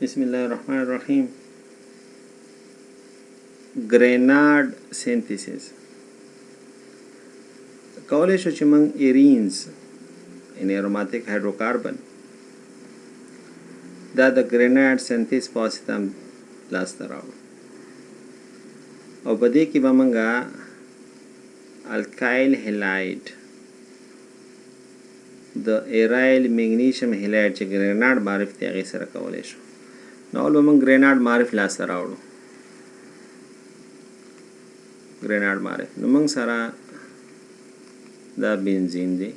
بسم الله الرحمن الرحیم. ګریګنارډ سینتھیسس کولای شو چې موږ ایرینز ان اروماتیک هایدروکاربن دا د ګریګنارډ سینتھیسس په واسطه لاسته راوړو او په دې کې به موږ الکایل هلایډ د ایرایل میګنیشیم هلایډ چې ګریګنارډ معرف دی هغې سره کولی شو. نو اول به موږ ګریګنارډ معرف لاسته راوړو. ګریګنارډ معرف نو موږ سره دا بنزین دی،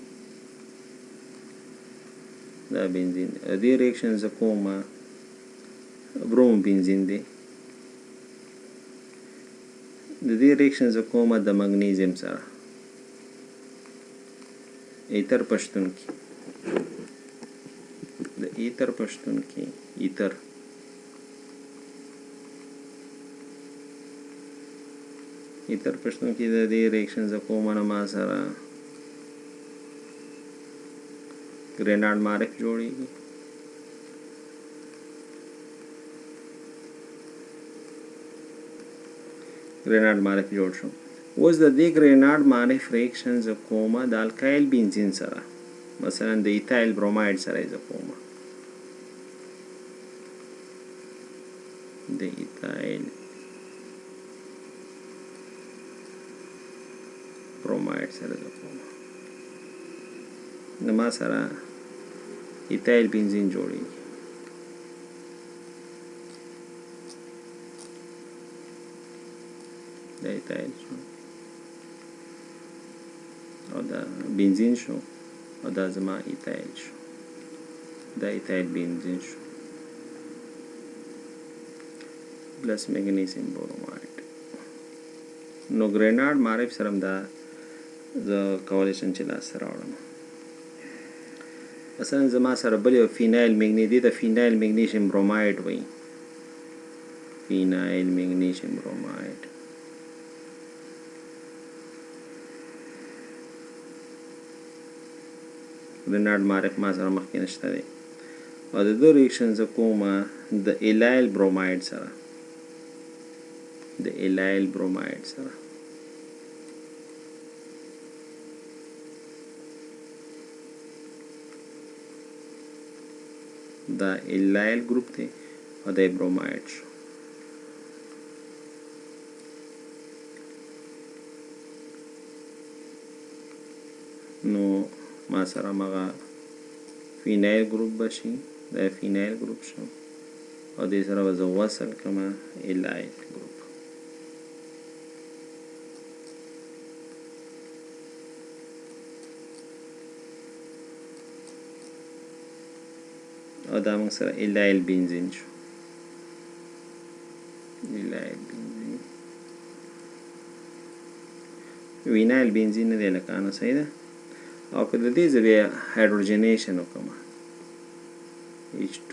دې ریاکشن زه کومه بروم بنزین دی، د دې ریاکشن زه کومه د مګنیزیم سره ایتر پښتون کې د ایتر پښتون کې ایتر پښتون کې د دې ریاکشن زه کومه نه ما سره ګریګنارډ معرف جوړیږي. ګریګنارډ معرف جوړ شو. اوس د دې ګریګنارډ معرف ریاکشن زه کومه د الکایل بنزین سره، مثلا د ایتایل بروماید سره زه کومه د ایتایل بروماید سره زه کومه نو ما سره ایتایل بنزین جوړیږي. دا ایتایل شو او دا بنزین شو او دا زما ایتایل شو، دا ایتایل بنزین شو پلس میګنیزیم بروماید. نو ګریګنارډ معرف سره دا زه کولی شم چې لاسته راوړم. مثلا زما سره بل یو فینایل میګنی ته فینایل میګنیشیم بروماید وایي، فینایل میګنیشیم بروماید. ګریګنارډ معرف ما سره مخکې نشته دی او د دې ریاکشن زه کومه د ایلایل بروماید سره، د ایلایل بروماید سره دا ایلایل ګروپ دی او دا بروماید شو. نو ما سره مغه فینایل ګروپ بشي، دا فینایل ګروپ شو او دې سره به زه وصل کړم ایلایل ګروپ. او دا موږ سره ایلایل بنزین شو، ایلایل بنزین. وینایل بنزین نه دی لکه نو صحیح ده. او که د دې زه بیا هایدروجنیشن وکړم H2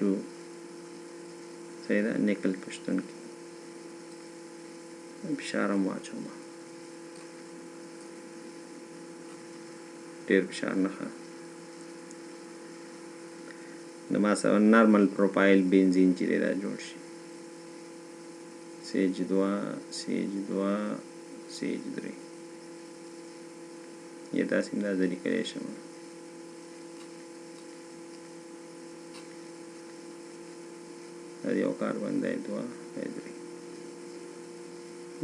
صحیح ده، نیکل پښتون کې فشار هم واچوم، ډېر فشار نه ښه. نو ما سره نارمل پروپایل بنزین چې دی دا جوړ شي، CH2 CH3 یا داسې هم دا زه لیکلی شم. دا یو کاربن دی 2 3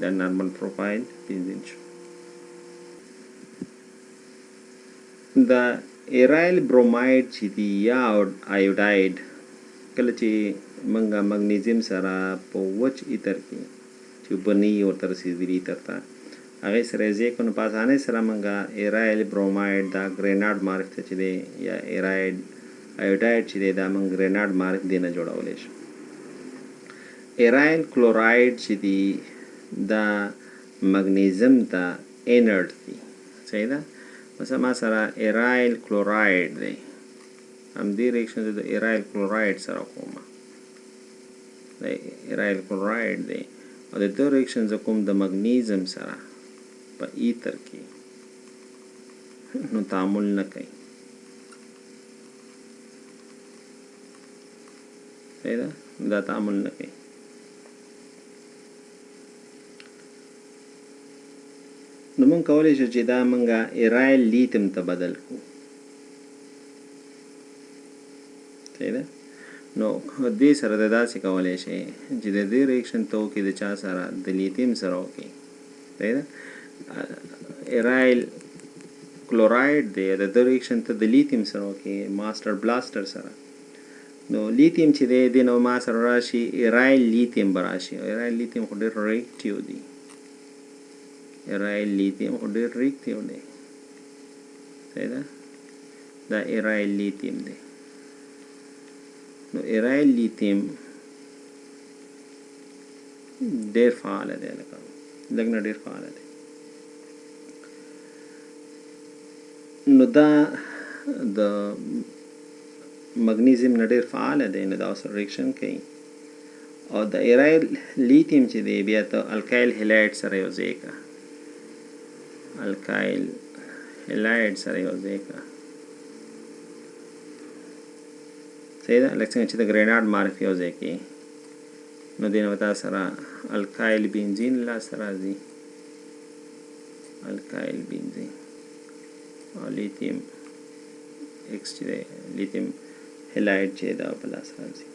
دا نارمل پروفایل بنزین شو. دا ایرایل بروماید چې دی یا آیوډاید کله چې موږ مګنیزیم سره په وچ ایتر کې چې بنی ورته رسېدلي ایتر ته هغې سره یې ځای کړو نو په اسانۍ سره موږ ایرایل بروماید دا ګریګنارډ معرف ته چې دی یا ایرایل آیوډاید چې دی دا موږ ګریګنارډ معرف دې نه جوړولی شو. ایرایل کلوراید چې دی دا مګنیزیم ته انرټ دی، صحیح ده. مثلا ما سره ایرایل کلوراید دی، همدې ریاکشن د ایرایل کلوراید سره کومه، د ایرایل کلوراید دی او د دې ریاکشن زه کوم د مګنیزیم سره په ایتر کې نو تعامل نه کوي. صحیح ده دا تعامل نه کوي نو موږ کولی شو چې دا موږ ایرایل لیتیم ته بدل کړو صحیح ده نو دې سره د داسې کولی شي چې د دې ریاکشن ته وکړي د چا سره د لیتیم سره وکړي صحیح ده ایرایل کلوراید دی د دې ریاکشن ته د لیتیم سره وکړي ماسټر بلاستر سره نو لیتیم چې دی د نو ما سره راشي ایرایل لیتیم به راشي ایرایل لیتیم خو ډېر ریکټیو دی ایرایل لیتیم خو ډېر ریکټیو دی صحیح ده دا ایرایل لیتیم دی نو ایرایل لیتیم ډېر فعال دی لکه لږ نه ډېر فعال دی نو دا د مګنیزیم نه ډېر فعال دی نو دا سره ریاکشن کوي او د ایرایل لیتیم چې دی بیا ته الکایل هلایډ سره یو ځای کا الکایل هلایډ سره یو ځای کا صحیح ده لکه څنګه چې د ګریګنارډ معرف یو ځای کې نو دې نه وتا سره الکایل بنزین لاسته راځي الکایل بنزین او لیتیم ایکس چې دی لیتیم هلایډ چې دا په لاس راځي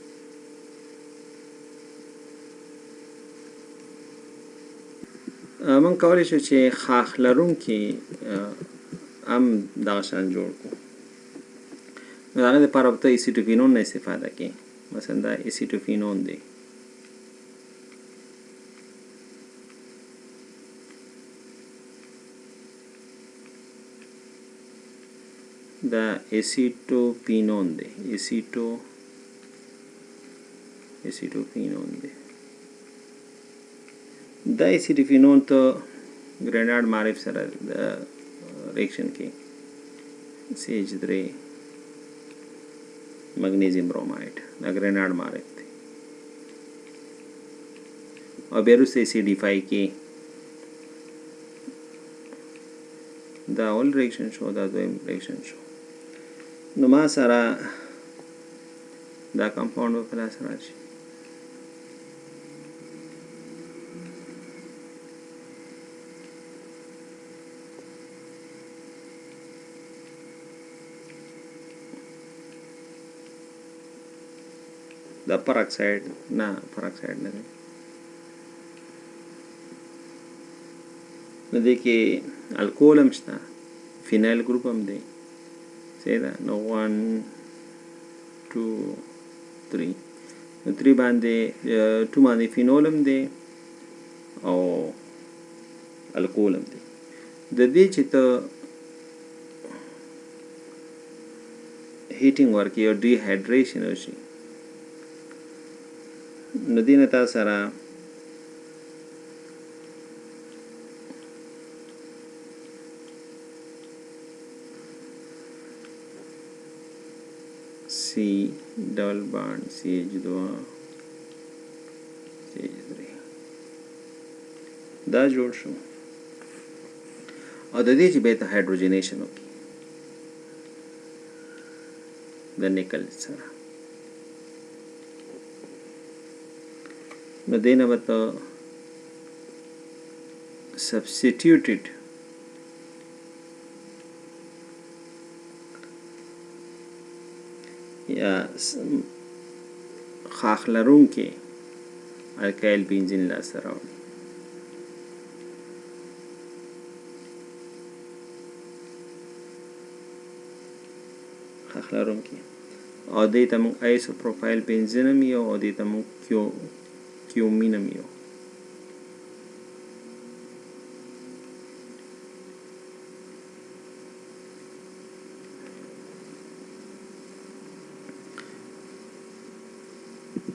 موږ کولی شو چې خاخ لرونکي هم دغه شان جوړ کړو نو د هغې دپاره به ته ایسیټوفینون نه استفاده کوې مثلا دا ایسیټوفینون دی دا ایسیټوفینون دی ایسیټوفینون دی دا ایسیټوفینون ته ګریګنارډ معرف سره د ریاکشن کې CH3 مګنیزیم برومایډ دا ګریګنارډ معرف دی او بیا وروسته CD5 کې دا اول ریاکشن شو دا دویم ریاکشن شو نو ما سره دا کمپاوند په لاس راشي دا پراکساید نه پراکساید نه دی نو دې کې الکول هم شته فینایل ګروپ هم دی صحیح ده نو 1 2 3 نو 3 باندې 2 باندې فینول هم دی او الکول هم دی د دې چې ته هیټینګ ورکې او ډیهایډریشن وشي نو دې نه تا سره C double bond CH2 CH3 دا جوړ شو او د دې چې به ته هایدروجنیشن وکړي د نیکل سره نو دې نه به ته substituted یا خاخ لرونکي الکایل بنزین لاسته راوړي خاخ لرونکي او دې ته موږ ایسو پروفایل بنزین هم یو او دې ته موږ کیومین هم یو